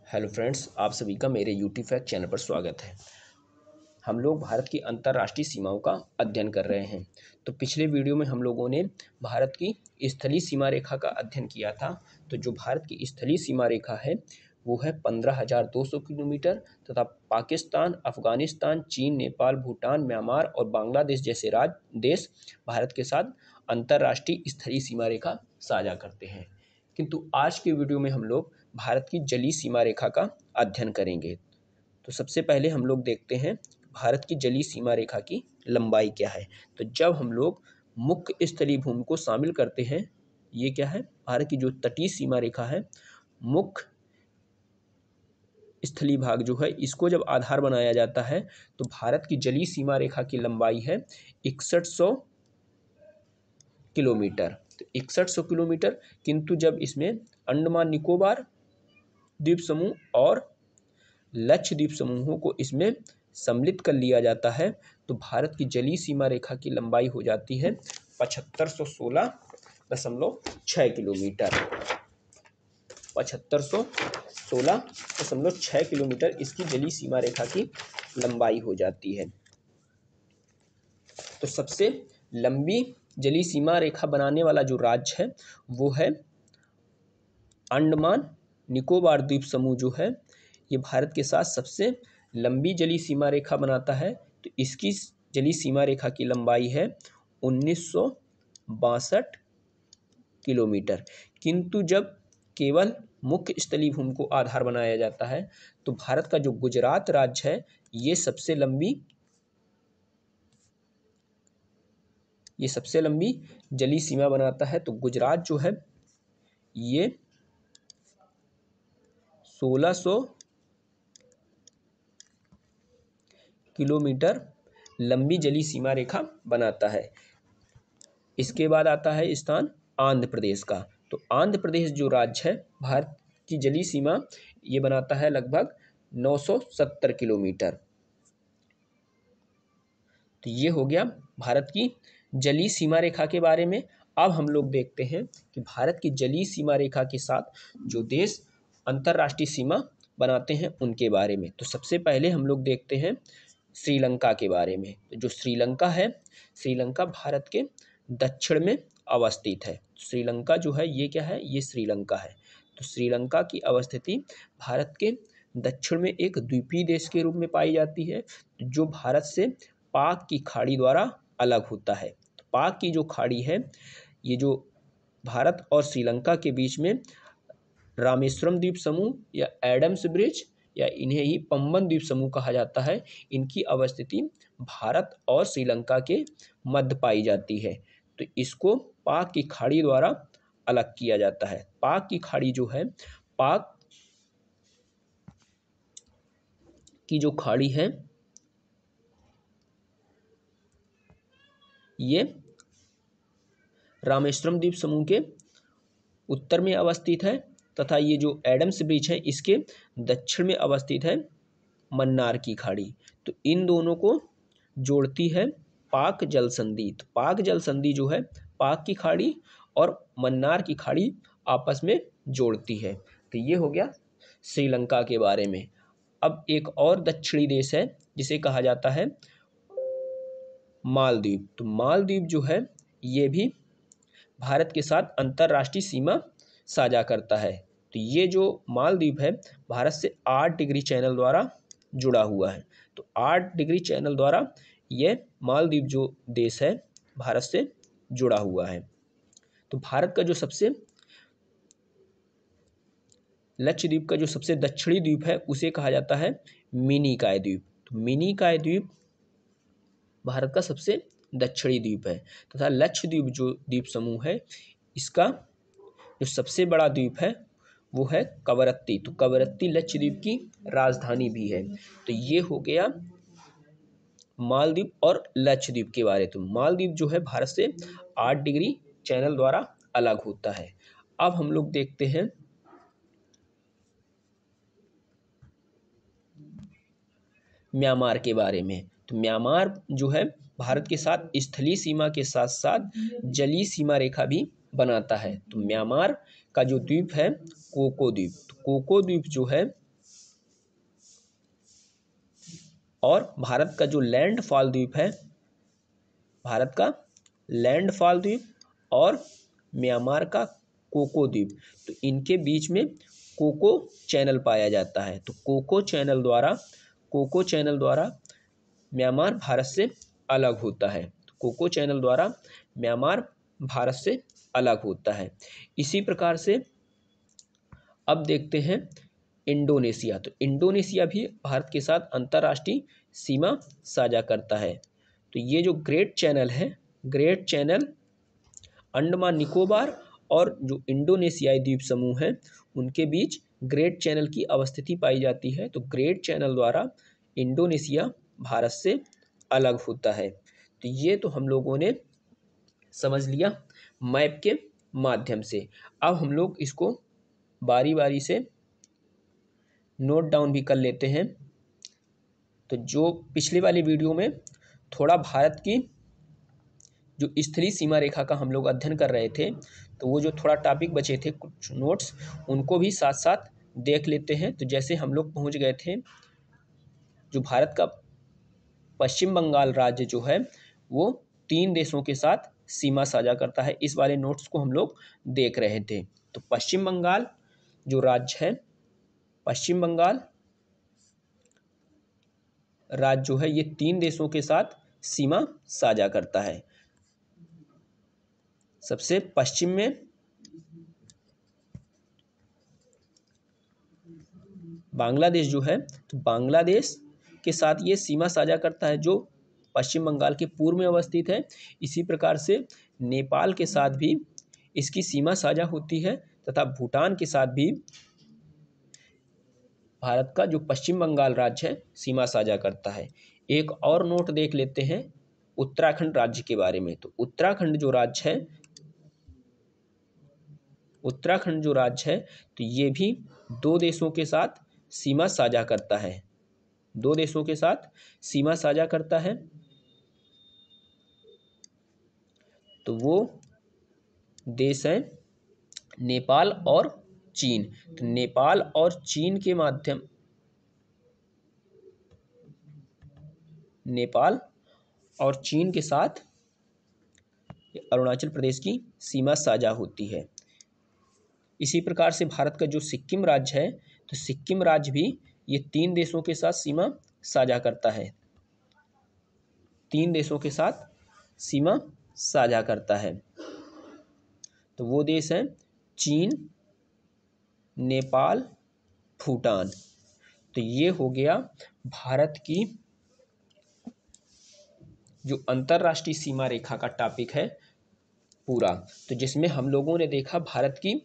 Hello friends, आप सभी का मेरे यूट्यूब फैक्ट चैनल पर स्वागत है। हम लोग भारत की अंतर्राष्ट्रीय सीमाओं का अध्ययन कर रहे हैं। तो पिछले वीडियो में हम लोगों ने भारत की स्थलीय सीमा रेखा का अध्ययन किया था। तो जो भारत की स्थलीय सीमा रेखा है वो है 15,200 किलोमीटर तथा पाकिस्तान, अफगानिस्तान, चीन, नेपाल, भूटान, म्यांमार और बांग्लादेश जैसे देश भारत के साथ अंतर्राष्ट्रीय स्थलीय सीमा रेखा साझा करते हैं। किंतु आज के वीडियो में हम लोग भारत की जलीय सीमा रेखा का अध्ययन करेंगे। तो सबसे पहले हम लोग देखते हैं भारत की जलीय सीमा रेखा की लंबाई क्या है। तो जब हम लोग मुख्य स्थलीय भूमि को शामिल करते हैं, ये क्या है, भारत की जो तटीय सीमा रेखा है, मुख्य स्थलीय भाग जो है, इसको जब आधार बनाया जाता है तो भारत की जलीय सीमा रेखा की लंबाई है 6100 किलोमीटर। तो 6100 किलोमीटर। किंतु जब इसमें अंडमान निकोबार द्वीप समूह और लक्षद्वीप समूहों को इसमें सम्मिलित कर लिया जाता है तो भारत की जलीय सीमा रेखा की लंबाई हो जाती है 7516.6 किलोमीटर। 7516.6 किलोमीटर इसकी जलीय सीमा रेखा की लंबाई हो जाती है। तो सबसे लंबी जलीय सीमा रेखा बनाने वाला जो राज्य है वो है अंडमान निकोबार द्वीप समूह जो है, ये भारत के साथ सबसे लंबी जलीय सीमा रेखा बनाता है। तो इसकी जलीय सीमा रेखा की लंबाई है 1962 किलोमीटर। किंतु जब केवल मुख्य स्थलीय भूमि को आधार बनाया जाता है तो भारत का जो गुजरात राज्य है ये सबसे लंबी जलीय सीमा बनाता है। तो गुजरात जो है ये 1600 किलोमीटर लंबी जलीय सीमा रेखा बनाता है। इसके बाद आता है स्थान आंध्र प्रदेश का। तो आंध्र प्रदेश जो राज्य है, भारत की जलीय सीमा ये बनाता है लगभग 970 किलोमीटर। तो ये हो गया भारत की जलीय सीमा रेखा के बारे में। अब हम लोग देखते हैं कि भारत की जलीय सीमा रेखा के साथ जो देश अंतर्राष्ट्रीय सीमा बनाते हैं उनके बारे में। तो सबसे पहले हम लोग देखते हैं श्रीलंका के बारे में। तो जो श्रीलंका है, श्रीलंका भारत के दक्षिण में अवस्थित है। श्रीलंका जो है ये क्या है, ये श्रीलंका है। तो श्रीलंका की अवस्थिति भारत के दक्षिण में एक द्वीपीय देश के रूप में पाई जाती है जो भारत से पाक की खाड़ी द्वारा अलग होता है। तो पाक की जो खाड़ी है, ये जो भारत और श्रीलंका के बीच में रामेश्वरम द्वीप समूह या एडम्स ब्रिज या इन्हें ही पंबन द्वीप समूह कहा जाता है, इनकी अवस्थिति भारत और श्रीलंका के मध्य पाई जाती है। तो इसको पाक की खाड़ी द्वारा अलग किया जाता है। पाक की खाड़ी जो है, पाक की जो खाड़ी है ये रामेश्वरम द्वीप समूह के उत्तर में अवस्थित है तथा ये जो एडम्स ब्रिज है इसके दक्षिण में अवस्थित है मन्नार की खाड़ी। तो इन दोनों को जोड़ती है पाक जल संधि। तो पाक जल संधि जो है पाक की खाड़ी और मन्नार की खाड़ी आपस में जोड़ती है। तो ये हो गया श्रीलंका के बारे में। अब एक और दक्षिणी देश है जिसे कहा जाता है मालदीव। तो मालदीव जो है ये भी भारत के साथ अंतर्राष्ट्रीय सीमा साझा करता है। तो ये जो मालदीव है भारत से 8 डिग्री चैनल द्वारा जुड़ा हुआ है। तो 8 डिग्री चैनल द्वारा ये मालदीव जो देश है भारत से जुड़ा हुआ है। तो भारत का जो सबसे लक्षद्वीप का जो सबसे दक्षिणी द्वीप है उसे कहा जाता है मिनिकॉय द्वीप। तो मिनिकॉय द्वीप भारत का सबसे दक्षिणी द्वीप है तथा लक्षद्वीप जो द्वीप समूह है इसका जो सबसे बड़ा द्वीप है वो है कवरत्ती। तो कवरत्ती लक्षद्वीप की राजधानी भी है। तो ये हो गया मालदीव और लक्षद्वीप के बारे। तो मालदीव जो है भारत से 8 डिग्री चैनल द्वारा अलग होता है। अब हम लोग देखते हैं म्यांमार के बारे में। तो म्यांमार जो है भारत के साथ स्थलीय सीमा के साथ साथ जलीय सीमा रेखा भी बनाता है। तो म्यांमार का जो द्वीप है कोको द्वीप, तो कोको द्वीप जो है और भारत का जो लैंडफॉल द्वीप है, भारत का लैंडफॉल द्वीप और म्यांमार का कोको द्वीप, तो इनके बीच में कोको चैनल पाया जाता है। तो कोको चैनल द्वारा म्यांमार भारत से अलग होता है। तो कोको चैनल द्वारा म्यांमार भारत से अलग होता है। इसी प्रकार से अब देखते हैं इंडोनेशिया। तो इंडोनेशिया भी भारत के साथ अंतर्राष्ट्रीय सीमा साझा करता है। तो ये जो ग्रेट चैनल है, ग्रेट चैनल अंडमान निकोबार और जो इंडोनेशियाई द्वीप समूह हैं उनके बीच ग्रेट चैनल की अवस्थिति पाई जाती है। तो ग्रेट चैनल द्वारा इंडोनेशिया भारत से अलग होता है। तो ये तो हम लोगों ने समझ लिया मैप के माध्यम से। अब हम लोग इसको बारी बारी से नोट डाउन भी कर लेते हैं। तो जो पिछले वाली वीडियो में थोड़ा भारत की जो स्थलीय सीमा रेखा का हम लोग अध्ययन कर रहे थे, तो वो जो थोड़ा टॉपिक बचे थे कुछ नोट्स, उनको भी साथ साथ देख लेते हैं। तो जैसे हम लोग पहुंच गए थे, जो भारत का पश्चिम बंगाल राज्य जो है वो 3 देशों के साथ सीमा साझा करता है। इस वाले नोट्स को हम लोग देख रहे थे। तो पश्चिम बंगाल जो राज्य है, पश्चिम बंगाल राज्य जो है ये 3 देशों के साथ सीमा साझा करता है। सबसे पश्चिम में बांग्लादेश जो है, तो बांग्लादेश के साथ ये सीमा साझा करता है जो पश्चिम बंगाल के पूर्व में अवस्थित है। इसी प्रकार से नेपाल के साथ भी इसकी सीमा साझा होती है तथा भूटान के साथ भी भारत का जो पश्चिम बंगाल राज्य है सीमा साझा करता है। एक और नोट देख लेते हैं उत्तराखंड राज्य के बारे में। तो उत्तराखंड जो राज्य है, उत्तराखंड जो राज्य है, तो ये भी 2 देशों के साथ सीमा साझा करता है। 2 देशों के साथ सीमा साझा करता है। तो वो देश हैं नेपाल और चीन। तो नेपाल और चीन के माध्यम, नेपाल और चीन के साथ अरुणाचल प्रदेश की सीमा साझा होती है। इसी प्रकार से भारत का जो सिक्किम राज्य है, तो सिक्किम राज्य भी ये 3 देशों के साथ सीमा साझा करता है। 3 देशों के साथ सीमा साझा करता है। तो वो देश हैं चीन, नेपाल, भूटान। तो ये हो गया भारत की जो अंतर्राष्ट्रीय सीमा रेखा का टॉपिक है पूरा। तो जिसमें हम लोगों ने देखा भारत की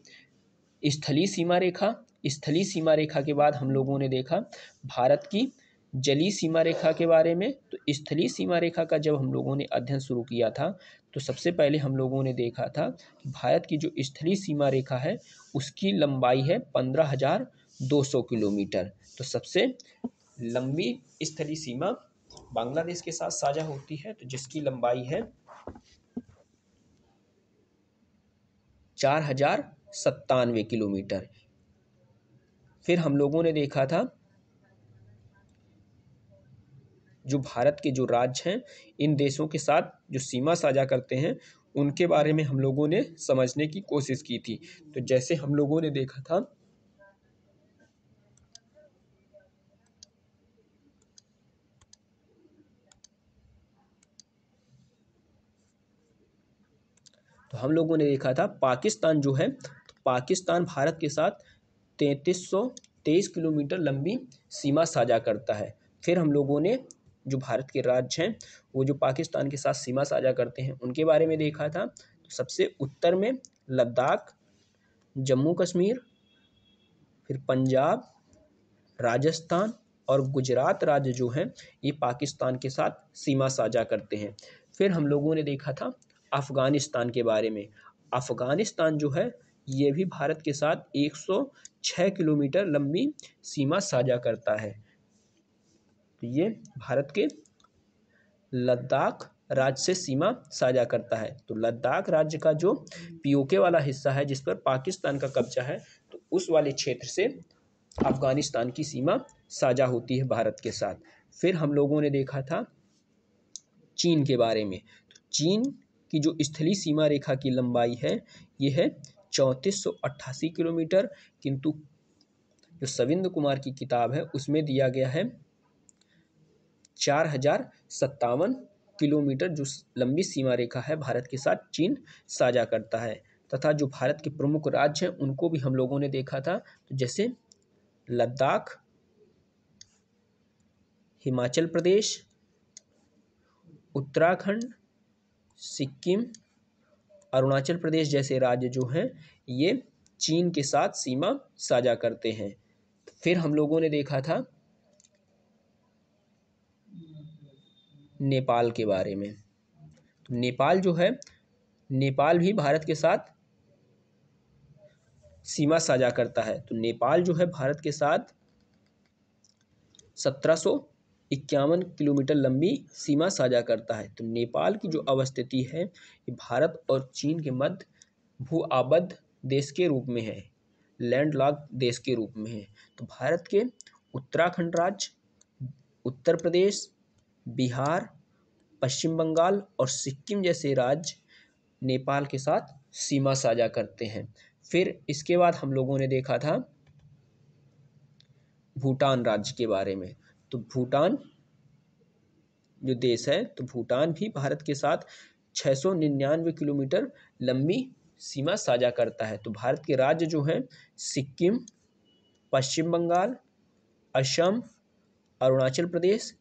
स्थलीय सीमा रेखा, स्थलीय सीमा रेखा के बाद हम लोगों ने देखा भारत की जलीय सीमा रेखा के बारे में। तो स्थलीय सीमा रेखा का जब हम लोगों ने अध्ययन शुरू किया था, तो सबसे पहले हम लोगों ने देखा था कि भारत की जो स्थलीय सीमा रेखा है उसकी लंबाई है 15,200 किलोमीटर। तो सबसे लंबी स्थलीय सीमा बांग्लादेश के साथ साझा होती है, तो जिसकी लंबाई है 4,097 किलोमीटर। फिर हम लोगों ने देखा था जो भारत के जो राज्य हैं इन देशों के साथ जो सीमा साझा करते हैं उनके बारे में हम लोगों ने समझने की कोशिश की थी। तो जैसे हम लोगों ने देखा था पाकिस्तान जो है, तो पाकिस्तान भारत के साथ 3323 किलोमीटर लंबी सीमा साझा करता है। फिर हम लोगों ने जो भारत के राज्य हैं वो जो पाकिस्तान के साथ सीमा साझा करते हैं उनके बारे में देखा था। तो सबसे उत्तर में लद्दाख, जम्मू कश्मीर, फिर पंजाब, राजस्थान और गुजरात राज्य जो हैं ये पाकिस्तान के साथ सीमा साझा करते हैं। फिर हम लोगों ने देखा था अफ़गानिस्तान के बारे में। अफ़गानिस्तान जो है ये भी भारत के साथ 106 किलोमीटर लंबी सीमा साझा करता है। तो ये भारत के लद्दाख राज्य से सीमा साझा करता है। तो लद्दाख राज्य का जो पीओके वाला हिस्सा है जिस पर पाकिस्तान का कब्जा है, तो उस वाले क्षेत्र से अफ़गानिस्तान की सीमा साझा होती है भारत के साथ। फिर हम लोगों ने देखा था चीन के बारे में। तो चीन की जो स्थलीय सीमा रेखा की लंबाई है ये है 3488 किलोमीटर, किंतु जो सविंद्र कुमार की किताब है उसमें दिया गया है 4057 किलोमीटर जो लंबी सीमा रेखा है भारत के साथ चीन साझा करता है। तथा जो भारत के प्रमुख राज्य हैं उनको भी हम लोगों ने देखा था, तो जैसे लद्दाख, हिमाचल प्रदेश, उत्तराखंड, सिक्किम, अरुणाचल प्रदेश जैसे राज्य जो हैं ये चीन के साथ सीमा साझा करते हैं। फिर हम लोगों ने देखा था नेपाल के बारे में। तो नेपाल जो है, नेपाल भी भारत के साथ सीमा साझा करता है। तो नेपाल जो है भारत के साथ 1751 किलोमीटर लंबी सीमा साझा करता है। तो नेपाल की जो अवस्थिति है ये भारत और चीन के मध्य भू आबद्ध देश के रूप में है, लैंडलॉक देश के रूप में है। तो भारत के उत्तराखंड राज्य, उत्तर प्रदेश, बिहार, पश्चिम बंगाल और सिक्किम जैसे राज्य नेपाल के साथ सीमा साझा करते हैं। फिर इसके बाद हम लोगों ने देखा था भूटान राज्य के बारे में। तो भूटान जो देश है, तो भूटान भी भारत के साथ 699 किलोमीटर लंबी सीमा साझा करता है। तो भारत के राज्य जो हैं सिक्किम, पश्चिम बंगाल, असम, अरुणाचल प्रदेश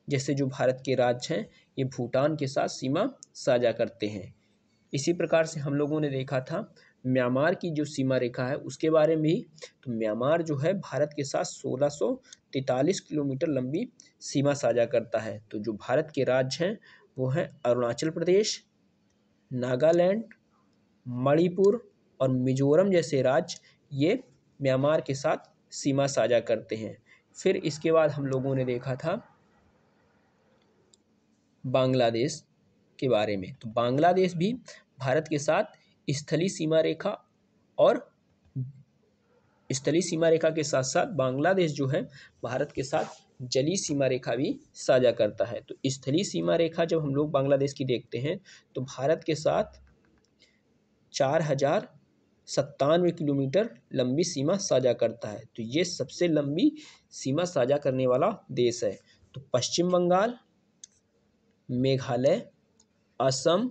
जैसे जो भारत के राज्य हैं ये भूटान के साथ सीमा साझा करते हैं। इसी प्रकार से हम लोगों ने देखा था म्यांमार की जो सीमा रेखा है उसके बारे में भी। तो म्यांमार जो है भारत के साथ 1643 किलोमीटर लंबी सीमा साझा करता है। तो जो भारत के राज्य हैं वो हैं अरुणाचल प्रदेश, नागालैंड, मणिपुर और मिजोरम जैसे राज्य ये म्यांमार के साथ सीमा साझा करते हैं। फिर इसके बाद हम लोगों ने देखा था बांग्लादेश के बारे में। तो बांग्लादेश भी भारत के साथ स्थलीय सीमा रेखा और स्थलीय सीमा रेखा के साथ साथ बांग्लादेश जो है भारत के साथ जलीय सीमा रेखा भी साझा करता है। तो स्थलीय सीमा रेखा जब हम लोग बांग्लादेश की देखते हैं तो भारत के साथ 4097 किलोमीटर लंबी सीमा साझा करता है। तो ये सबसे लंबी सीमा साझा करने वाला देश है। तो पश्चिम बंगाल, मेघालय, असम,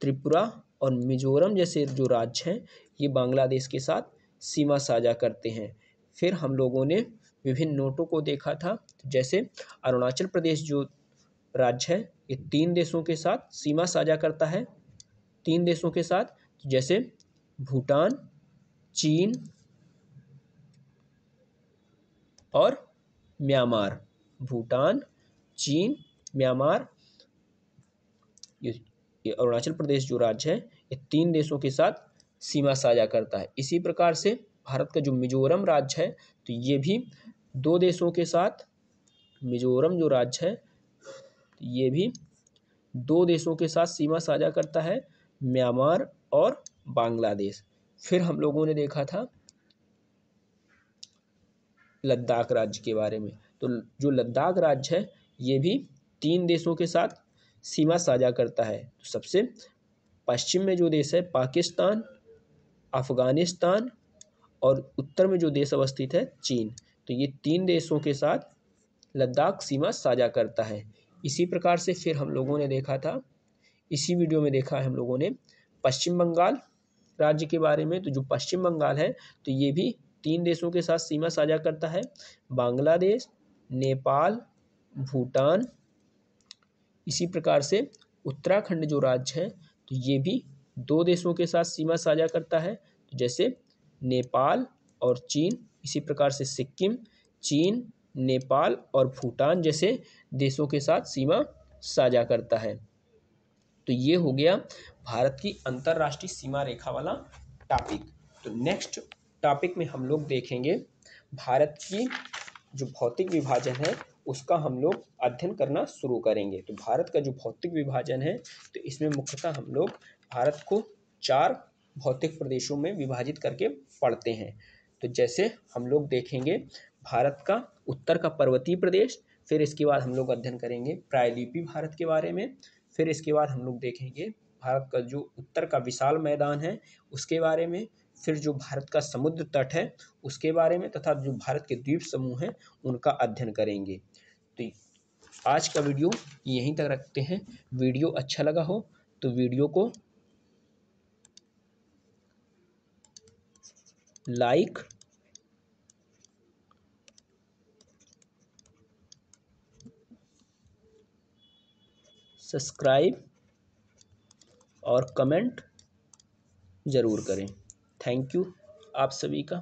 त्रिपुरा और मिजोरम जैसे जो राज्य हैं ये बांग्लादेश के साथ सीमा साझा करते हैं। फिर हम लोगों ने विभिन्न नोटों को देखा था, जैसे अरुणाचल प्रदेश जो राज्य है ये 3 देशों के साथ सीमा साझा करता है। 3 देशों के साथ जैसे भूटान, चीन और म्यांमार। भूटान, चीन, म्यांमार, ये अरुणाचल प्रदेश जो राज्य है ये 3 देशों के साथ सीमा साझा करता है। इसी प्रकार से भारत का जो मिजोरम राज्य है तो ये भी 2 देशों के साथ, मिजोरम जो राज्य है ये भी 2 देशों के साथ सीमा साझा करता है, म्यांमार और बांग्लादेश। फिर हम लोगों ने देखा था लद्दाख राज्य के बारे में। तो जो लद्दाख राज्य है ये भी 3 देशों के साथ सीमा साझा करता है। तो सबसे पश्चिम में जो देश है पाकिस्तान, अफगानिस्तान और उत्तर में जो देश अवस्थित है चीन। तो ये 3 देशों के साथ लद्दाख सीमा साझा करता है। इसी प्रकार से फिर हम लोगों ने देखा था, इसी वीडियो में देखा है हम लोगों ने पश्चिम बंगाल राज्य के बारे में। तो जो पश्चिम बंगाल है तो ये भी 3 देशों के साथ सीमा साझा करता है, बांग्लादेश, नेपाल, भूटान। इसी प्रकार से उत्तराखंड जो राज्य है तो ये भी 2 देशों के साथ सीमा साझा करता है, जैसे नेपाल और चीन। इसी प्रकार से सिक्किम, चीन, नेपाल और भूटान जैसे देशों के साथ सीमा साझा करता है। तो ये हो गया भारत की अंतर्राष्ट्रीय सीमा रेखा वाला टॉपिक। तो नेक्स्ट टॉपिक में हम लोग देखेंगे भारत की जो भौतिक विभाजन है उसका हम लोग अध्ययन करना शुरू करेंगे। तो भारत का जो भौतिक विभाजन है तो इसमें मुख्यतः हम लोग भारत को 4 भौतिक प्रदेशों में विभाजित करके पढ़ते हैं। तो जैसे हम लोग देखेंगे भारत का उत्तर का पर्वतीय प्रदेश, फिर इसके बाद हम लोग अध्ययन करेंगे प्रायद्वीपीय भारत के बारे में। फिर इसके बाद हम लोग देखेंगे भारत का जो उत्तर का विशाल मैदान है उसके बारे में। फिर जो भारत का समुद्र तट है उसके बारे में, तथा जो भारत के द्वीप समूह हैं उनका अध्ययन करेंगे। तो आज का वीडियो यहीं तक रखते हैं। वीडियो अच्छा लगा हो तो वीडियो को लाइक, सब्सक्राइब और कमेंट ज़रूर करें। थैंक यू आप सभी का।